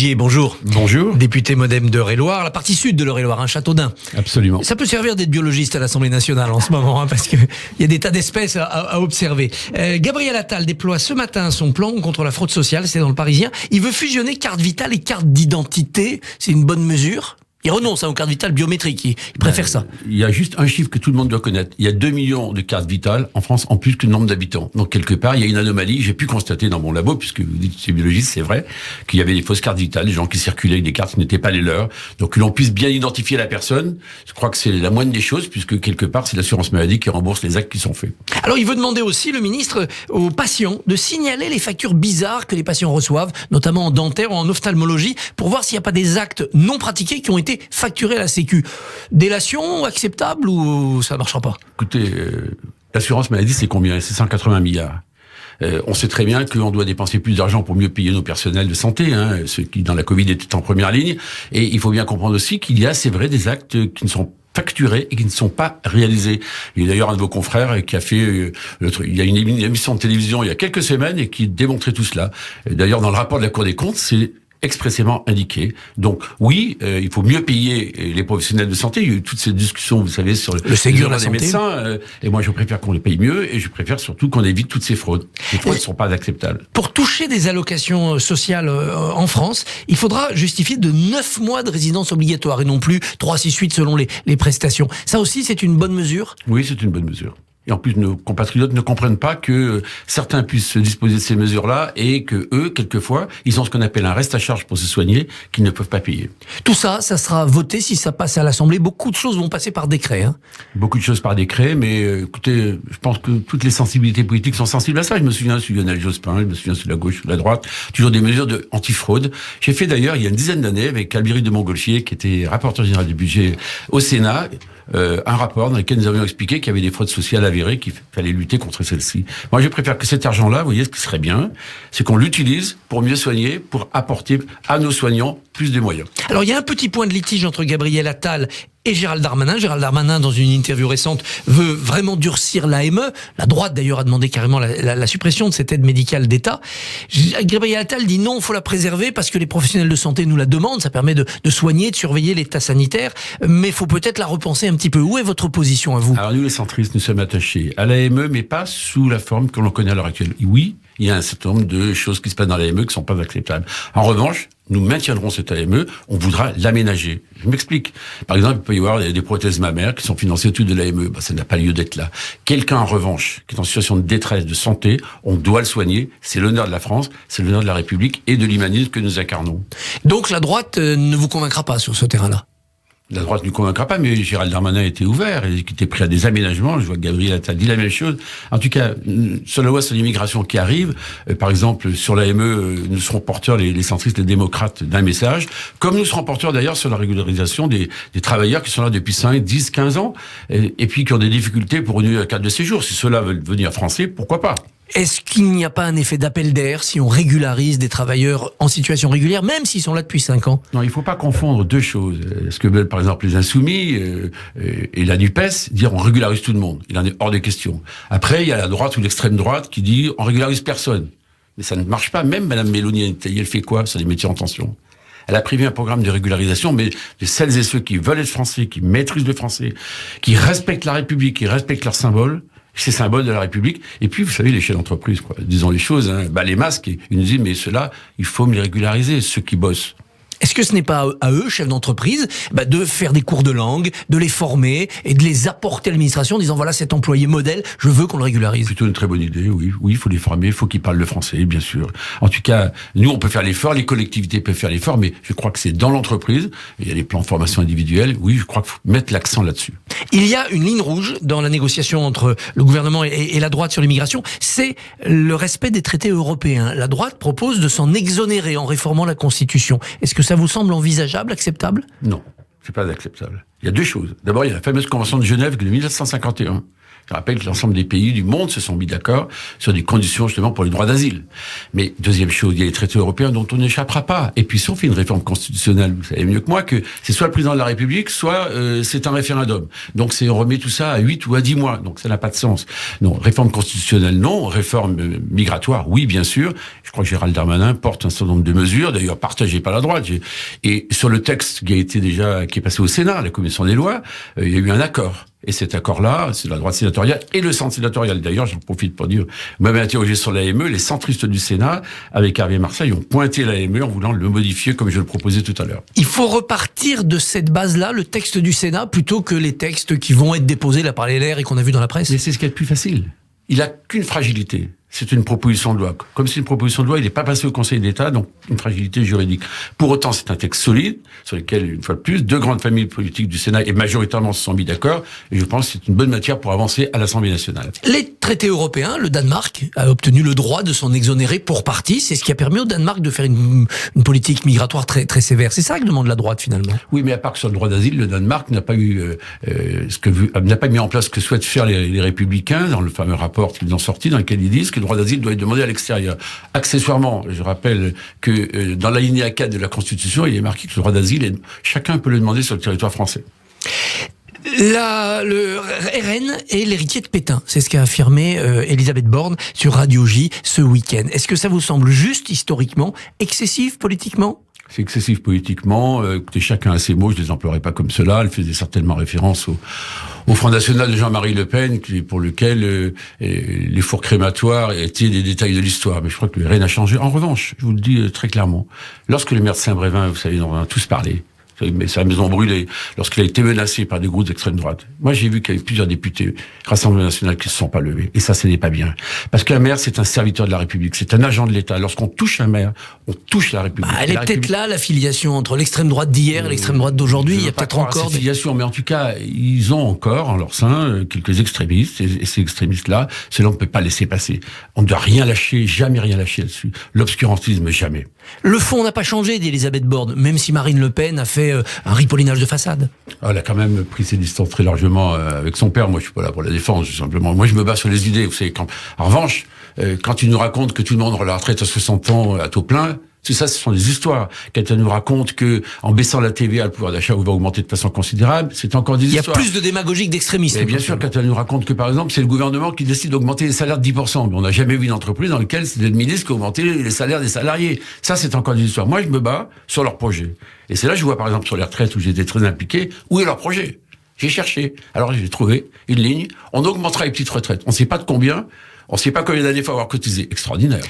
Vigier, bonjour. Bonjour. Député modem d'Eure-et-Loire, la partie sud de l'Eure-et-Loire, Châteaudun. Absolument. Ça peut servir d'être biologiste à l'Assemblée nationale en ce moment, parce qu'il y a des tas d'espèces à observer. Gabriel Attal déploie ce matin son plan contre la fraude sociale, c'est dans le Parisien. Il veut fusionner carte vitale et carte d'identité. C'est une bonne mesure. Il renonce aux cartes vitales biométriques, il préfère ça. Il y a juste un chiffre que tout le monde doit connaître. Il y a 2 millions de cartes vitales en France, en plus que le nombre d'habitants. Donc quelque part, il y a une anomalie. J'ai pu constater dans mon labo, puisque vous dites que c'est biologiste, c'est vrai, qu'il y avait des fausses cartes vitales, des gens qui circulaient avec des cartes qui n'étaient pas les leurs. Donc que l'on puisse bien identifier la personne, je crois que c'est la moindre des choses, puisque quelque part, c'est l'assurance maladie qui rembourse les actes qui sont faits. Alors il veut demander aussi, le ministre, aux patients de signaler les factures bizarres que les patients reçoivent, notamment en dentaire ou en ophtalmologie, pour voir s'il n'y a pas des actes non pratiqués qui ont été facturés à la Sécu. Délation acceptable ou ça ne marchera pas? Écoutez, l'assurance maladie, c'est combien? C'est 180 milliards. On sait très bien qu'on doit dépenser plus d'argent pour mieux payer nos personnels de santé, ceux qui, dans la Covid, étaient en première ligne. Et il faut bien comprendre aussi qu'il y a, c'est vrai, des actes qui ne sont facturés et qui ne sont pas réalisés. Il y a d'ailleurs un de vos confrères qui a fait il y a une émission de télévision il y a quelques semaines et qui démontrait tout cela. D'ailleurs, dans le rapport de la Cour des comptes, c'est expressément indiqué. Donc oui, il faut mieux payer les professionnels de santé. Il y a eu toutes ces discussions, vous savez, sur le Ségur de la des santé. médecins. Et moi, je préfère qu'on les paye mieux et je préfère surtout qu'on évite toutes ces fraudes. Les fraudes ne sont pas acceptables. Pour toucher des allocations sociales en France, il faudra justifier de 9 mois de résidence obligatoire et non plus 3, 6, 8 selon les prestations. Ça aussi, c'est une bonne mesure? Oui, c'est une bonne mesure. Et en plus, nos compatriotes ne comprennent pas que certains puissent se disposer de ces mesures-là et que eux, quelquefois, ils ont ce qu'on appelle un reste à charge pour se soigner qu'ils ne peuvent pas payer. Tout ça, ça sera voté si ça passe à l'Assemblée. Beaucoup de choses vont passer par décret. Beaucoup de choses par décret, mais écoutez, je pense que toutes les sensibilités politiques sont sensibles à ça. Je me souviens sur Lionel Jospin, je me souviens sur la gauche, sur la droite, toujours des mesures anti-fraude. J'ai fait d'ailleurs, il y a une dizaine d'années, avec Albéric de Montgolfier, qui était rapporteur général du budget au Sénat, un rapport dans lequel nous avions expliqué qu'il y avait des fraudes sociales avérées, qu'il fallait lutter contre celles-ci. Moi, je préfère que cet argent-là, vous voyez, ce qui serait bien, c'est qu'on l'utilise pour mieux soigner, pour apporter à nos soignants plus de moyens. Alors, il y a un petit point de litige entre Gabriel Attal et Gérald Darmanin. Gérald Darmanin, dans une interview récente, veut vraiment durcir l'AME. La droite, d'ailleurs, a demandé carrément la suppression de cette aide médicale d'État. Gabriel Attal dit non, il faut la préserver parce que les professionnels de santé nous la demandent. Ça permet de soigner, de surveiller l'état sanitaire. Mais il faut peut-être la repenser un petit peu. Où est votre position à vous? Alors nous, les centristes, nous sommes attachés à l'AME, mais pas sous la forme que l'on connaît à l'heure actuelle. Oui, il y a un certain nombre de choses qui se passent dans l'AME qui ne sont pas acceptables. En revanche, nous maintiendrons cette AME, on voudra l'aménager. Je m'explique. Par exemple, il peut y avoir des prothèses mammaires qui sont financées toutes de l'AME. Ça n'a pas lieu d'être là. Quelqu'un, en revanche, qui est en situation de détresse, de santé, on doit le soigner. C'est l'honneur de la France, c'est l'honneur de la République et de l'humanisme que nous incarnons. Donc la droite ne vous convaincra pas sur ce terrain-là? La droite ne nous convaincra pas, mais Gérald Darmanin était ouvert et qui était prêt à des aménagements. Je vois que Gabriel Attal dit la même chose. En tout cas, sur la loi sur l'immigration qui arrive, par exemple, sur l'AME, nous serons porteurs, les centristes, les démocrates, d'un message, comme nous serons porteurs d'ailleurs sur la régularisation des travailleurs qui sont là depuis 5, 10, 15 ans, et puis qui ont des difficultés pour renouveler la carte de séjour. Si ceux-là veulent devenir français, pourquoi pas? Est-ce qu'il n'y a pas un effet d'appel d'air si on régularise des travailleurs en situation régulière, même s'ils sont là depuis 5 ans? Non, il ne faut pas confondre deux choses. Ce que veulent, par exemple, les Insoumis et la NUPES, dire on régularise tout le monde. Il en est hors de question. Après, il y a la droite ou l'extrême droite qui dit on régularise personne. Mais ça ne marche pas. Même Mme Mélanie, elle fait quoi sur les métiers en tension? Elle a prévu un programme de régularisation, mais de celles et ceux qui veulent être français, qui maîtrisent le français, qui respectent la République, qui respectent leurs symboles, ces symboles de la République. Et puis, vous savez, les chefs d'entreprise, quoi. Disons les choses, les masques, ils nous disent, mais ceux-là, il faut me les régulariser, ceux qui bossent. Est-ce que ce n'est pas à eux, chefs d'entreprise, de faire des cours de langue, de les former et de les apporter à l'administration en disant voilà cet employé modèle, je veux qu'on le régularise? Plutôt une très bonne idée, oui. Oui, il faut les former, il faut qu'ils parlent le français, bien sûr. En tout cas, nous, on peut faire l'effort, les collectivités peuvent faire l'effort, mais je crois que c'est dans l'entreprise. Il y a les plans de formation individuelle. Oui, je crois qu'il faut mettre l'accent là-dessus. Il y a une ligne rouge dans la négociation entre le gouvernement et la droite sur l'immigration, c'est le respect des traités européens. La droite propose de s'en exonérer en réformant la Constitution. Est-ce que ça vous semble envisageable, acceptable? Non, c'est pas acceptable. Il y a deux choses. D'abord, il y a la fameuse Convention de Genève de 1951. Je rappelle que l'ensemble des pays du monde se sont mis d'accord sur des conditions justement pour les droits d'asile. Mais deuxième chose, il y a les traités européens dont on n'échappera pas. Et puis si on fait une réforme constitutionnelle, vous savez mieux que moi que c'est soit le président de la République, soit c'est un référendum. Donc on remet tout ça à 8 ou à 10 mois. Donc ça n'a pas de sens. Non, réforme constitutionnelle, non. Réforme migratoire, oui, bien sûr. Je crois que Gérald Darmanin porte un certain nombre de mesures, d'ailleurs partagées par la droite. Et sur le texte qui est passé au Sénat, la commission des lois, il y a eu un accord. Et cet accord-là, c'est la droite sénatoriale et le centre sénatorial. D'ailleurs, j'en profite pour dire, vous m'avez interrogé sur l'AME, les centristes du Sénat, avec Hervé Marseille, ont pointé l'AME en voulant le modifier comme je le proposais tout à l'heure. Il faut repartir de cette base-là, le texte du Sénat, plutôt que les textes qui vont être déposés là par les LR et qu'on a vu dans la presse. Mais c'est ce qui est le plus facile. Il a qu'une fragilité. C'est une proposition de loi. Comme c'est une proposition de loi, il n'est pas passé au Conseil d'État, donc une fragilité juridique. Pour autant, c'est un texte solide, sur lequel, une fois de plus, deux grandes familles politiques du Sénat et majoritairement se sont mis d'accord, et je pense que c'est une bonne matière pour avancer à l'Assemblée nationale. Les traités européens, le Danemark a obtenu le droit de s'en exonérer pour partie. C'est ce qui a permis au Danemark de faire une politique migratoire très, très sévère. C'est ça que demande la droite, finalement. Oui, mais à part que sur le droit d'asile, le Danemark n'a pas n'a pas mis en place ce que souhaitent faire les Républicains dans le fameux rapport qu'ils ont sorti, dans lequel ils disent que le droit d'asile doit être demandé à l'extérieur. Accessoirement, je rappelle que dans l'alinéa 4 de la Constitution, il est marqué que le droit d'asile, chacun peut le demander sur le territoire français. Le RN est l'héritier de Pétain. C'est ce qu'a affirmé Elisabeth Borne sur Radio J ce week-end. Est-ce que ça vous semble juste historiquement, excessif politiquement ? C'est excessif politiquement. Écoutez, chacun a ses mots, je les emploierai pas comme cela. Elle faisait certainement référence au Front National de Jean-Marie Le Pen, pour lequel les fours crématoires étaient des détails de l'histoire. Mais je crois que rien n'a changé. En revanche, je vous le dis très clairement, lorsque le maire de Saint-Brévin, vous savez, on en a tous parlé, mais sa maison brûlée, lorsqu'il a été menacé par des groupes d'extrême droite. Moi, j'ai vu qu'il y avait plusieurs députés Rassemblement national qui ne se sont pas levés. Et ça, ce n'est pas bien. Parce qu'un maire, c'est un serviteur de la République. C'est un agent de l'État. Lorsqu'on touche un maire, on touche la République. Elle est peut-être là, l'affiliation entre l'extrême droite d'hier et l'extrême droite d'aujourd'hui. Il y a peut-être encore des affiliations, mais en tout cas, ils ont encore en leur sein quelques extrémistes. Et ces extrémistes-là, cela on ne peut pas laisser passer. On ne doit rien lâcher, jamais rien lâcher là-dessus. L'obscurantisme, jamais. Le fond n'a pas changé, dit Elisabeth Borne, même si Marine Le Pen a fait un ripollinage de façade. Elle a quand même pris ses distances très largement avec son père. Moi, je suis pas là pour la défense, simplement. Moi, je me bats sur les idées. Vous savez, en revanche, quand il nous raconte que tout le monde aura la retraite à 60 ans à taux plein, tout ça, ce sont des histoires. Quand elle nous raconte que, en baissant la TVA, le pouvoir d'achat va augmenter de façon considérable, c'est encore des histoires. Il y a plus de démagogie que d'extrémistes. Et bien sûr, quand elle nous raconte que, par exemple, c'est le gouvernement qui décide d'augmenter les salaires de 10%. Mais on n'a jamais vu une entreprise dans laquelle c'est le ministre qui a augmenté les salaires des salariés. Ça, c'est encore des histoires. Moi, je me bats sur leurs projets. Et c'est là que je vois, par exemple, sur les retraites où j'étais très impliqué, où est leur projet? J'ai cherché. Alors, j'ai trouvé une ligne. On augmentera les petites retraites. On ne sait pas de combien. On ne sait pas combien d'années il faut avoir cotisé. Extraordinaire.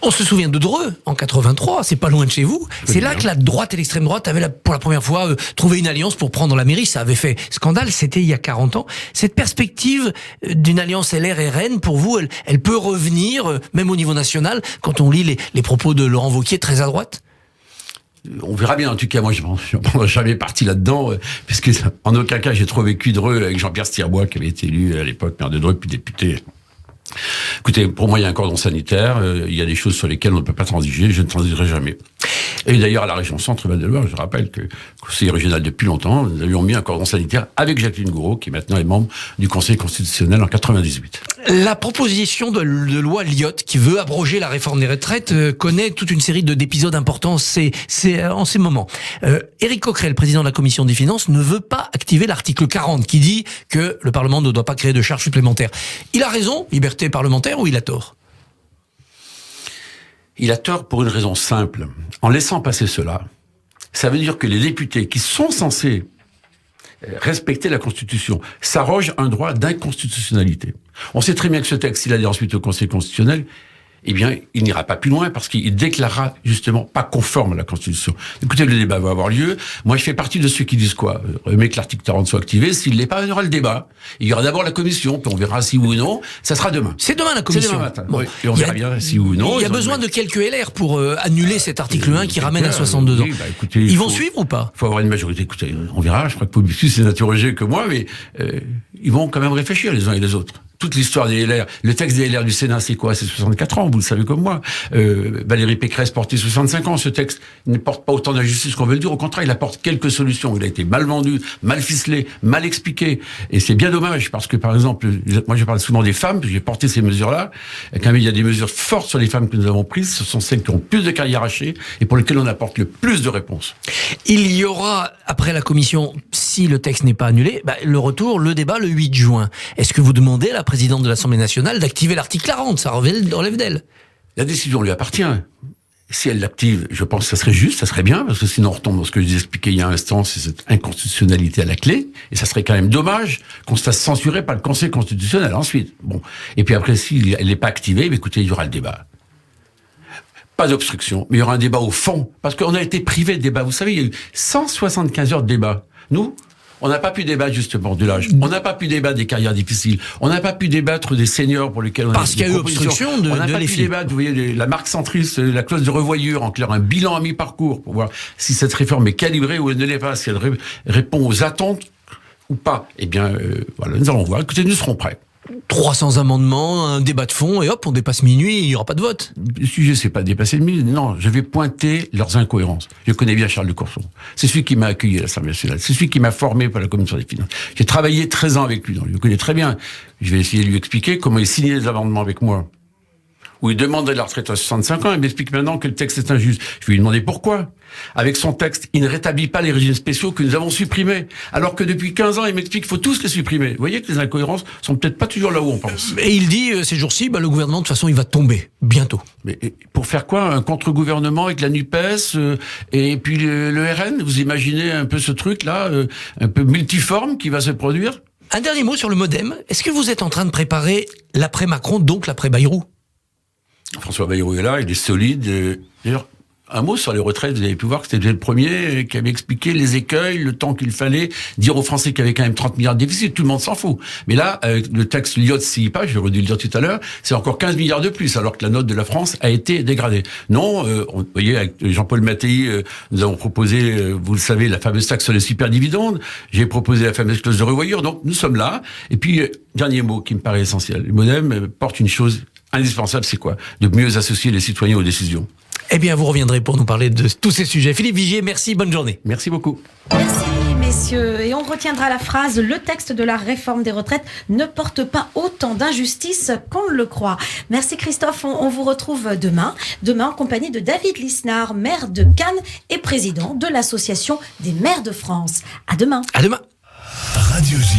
On se souvient de Dreux, en 83, c'est pas loin de chez vous. C'est là que la droite et l'extrême droite avaient pour la première fois trouvé une alliance pour prendre la mairie. Ça avait fait scandale, c'était il y a 40 ans. Cette perspective d'une alliance LR-RN, pour vous, elle peut revenir, même au niveau national, quand on lit les propos de Laurent Wauquiez, très à droite? On verra bien. En tout cas, moi, je ne prendrai jamais parti là-dedans, puisque en aucun cas, j'ai trop vécu Dreux avec Jean-Pierre Stirbois, qui avait été élu à l'époque maire de Dreux, puis député. Écoutez, pour moi, il y a un cordon sanitaire, il y a des choses sur lesquelles on ne peut pas transiger, je ne transigerai jamais. Et d'ailleurs, à la région Centre-Val-de-Loire, je rappelle que conseiller régional depuis longtemps, nous avions mis un cordon sanitaire avec Jacqueline Gouraud, qui maintenant est membre du Conseil constitutionnel en 98. La proposition de loi Lyotte, qui veut abroger la réforme des retraites, connaît toute une série d'épisodes importants c'est en ces moments. Éric Coquerel, président de la Commission des Finances, ne veut pas activer l'article 40, qui dit que le Parlement ne doit pas créer de charges supplémentaires. Il a raison, liberté parlementaire, ou il a tort? Il a tort pour une raison simple. En laissant passer cela, ça veut dire que les députés qui sont censés respecter la Constitution s'arrogent un droit d'inconstitutionnalité. On sait très bien que ce texte, s'il allait ensuite au Conseil constitutionnel, eh bien, il n'ira pas plus loin parce qu'il déclarera justement pas conforme à la Constitution. Écoutez, le débat va avoir lieu. Moi, je fais partie de ceux qui disent quoi? Mais que l'article 40 soit activé. S'il l'est pas, il y aura le débat. Il y aura d'abord la commission, puis on verra si oui ou non. Ça sera demain. C'est demain la commission. C'est demain matin. Bon. Oui. Et on verra bien si oui ou non. Il y a besoin de quelques LR pour annuler cet article 1 qui ramène à 62 ans. Oui, écoutez, ils vont suivre ou pas? Il faut avoir une majorité. Écoutez, on verra. Je crois que Pobiscus s'est interrogé que moi, mais ils vont quand même réfléchir les uns et les autres. Toute l'histoire des LR, le texte des LR du Sénat, c'est quoi? C'est 64 ans, vous le savez comme moi. Valérie Pécresse portait 65 ans. Ce texte ne porte pas autant d'injustice qu'on veut le dire. Au contraire, il apporte quelques solutions. Il a été mal vendu, mal ficelé, mal expliqué. Et c'est bien dommage, parce que, par exemple, moi je parle souvent des femmes, j'ai porté ces mesures-là. Et quand même, il y a des mesures fortes sur les femmes que nous avons prises. Ce sont celles qui ont plus de carrières hachées et pour lesquelles on apporte le plus de réponses. Il y aura, après la commission, si le texte n'est pas annulé, le retour, le débat le 8 juin. Est-ce que vous demandez à la présidente de l'Assemblée nationale d'activer l'article 40? Ça relève d'elle. La décision lui appartient. Si elle l'active, je pense que ça serait juste, ça serait bien, parce que sinon on retombe dans ce que je vous expliquais il y a un instant, c'est cette inconstitutionnalité à la clé, et ça serait quand même dommage qu'on se fasse censurer par le Conseil constitutionnel ensuite. Bon. Et puis après, si elle n'est pas activée, écoutez, il y aura le débat. Pas d'obstruction, mais il y aura un débat au fond, parce qu'on a été privé de débat. Vous savez, il y a eu 175 heures de débat. Nous, on n'a pas pu débattre justement de l'âge. On n'a pas pu débattre des carrières difficiles. On n'a pas pu débattre des seniors pour lesquels on a parce qu'il y a eu obstruction de On n'a pas pu l'EFI. débattre, vous voyez, la marque centriste, la clause de revoyure, en clair, un bilan à mi-parcours pour voir si cette réforme est calibrée ou elle ne l'est pas, si elle répond aux attentes ou pas. Eh bien, voilà, nous allons voir. Écoutez, nous serons prêts. 300 amendements, un débat de fond, et hop, on dépasse minuit, il n'y aura pas de vote. Le sujet, c'est pas dépasser le milieu. Non, je vais pointer leurs incohérences. Je connais bien Charles de Courson. C'est celui qui m'a accueilli à l'Assemblée nationale. C'est celui qui m'a formé pour la commission des finances. J'ai travaillé 13 ans avec lui, donc je le connais très bien. Je vais essayer de lui expliquer comment il signait les amendements avec moi. Où il demandait la retraite à 65 ans, il m'explique maintenant que le texte est injuste. Je vais lui demander pourquoi. Avec son texte, il ne rétablit pas les régimes spéciaux que nous avons supprimés. Alors que depuis 15 ans, il m'explique qu'il faut tous les supprimer. Vous voyez que les incohérences sont peut-être pas toujours là où on pense. Et il dit, ces jours-ci, le gouvernement, de toute façon, il va tomber. Bientôt. Mais pour faire quoi? Un contre-gouvernement avec la NUPES et puis le RN? Vous imaginez un peu ce truc-là, un peu multiforme qui va se produire? Un dernier mot sur le MoDem. Est-ce que vous êtes en train de préparer l'après-Macron, donc l'après-Bayrou? François Bayrou est là, il est solide. D'ailleurs, un mot sur les retraites, vous avez pu voir que c'était le premier qui avait expliqué les écueils, le temps qu'il fallait, dire aux Français qu'il y avait quand même 30 milliards de déficit, tout le monde s'en fout. Mais là, avec le texte Liot 6 pages, j'aurais dû le dire tout à l'heure, c'est encore 15 milliards de plus, alors que la note de la France a été dégradée. Non, vous voyez, avec Jean-Paul Mattei, nous avons proposé, vous le savez, la fameuse taxe sur les superdividendes, j'ai proposé la fameuse clause de revoyure, donc nous sommes là. Et puis, dernier mot qui me paraît essentiel, le MoDem porte une chose indispensable, c'est quoi? De mieux associer les citoyens aux décisions. Eh bien, vous reviendrez pour nous parler de tous ces sujets. Philippe Vigier, merci, bonne journée. Merci beaucoup. Merci, messieurs. Et on retiendra la phrase « Le texte de la réforme des retraites ne porte pas autant d'injustice qu'on le croit ». Merci Christophe, on vous retrouve demain en compagnie de David Lisnard, maire de Cannes et président de l'Association des maires de France. À demain. À demain. Radio J.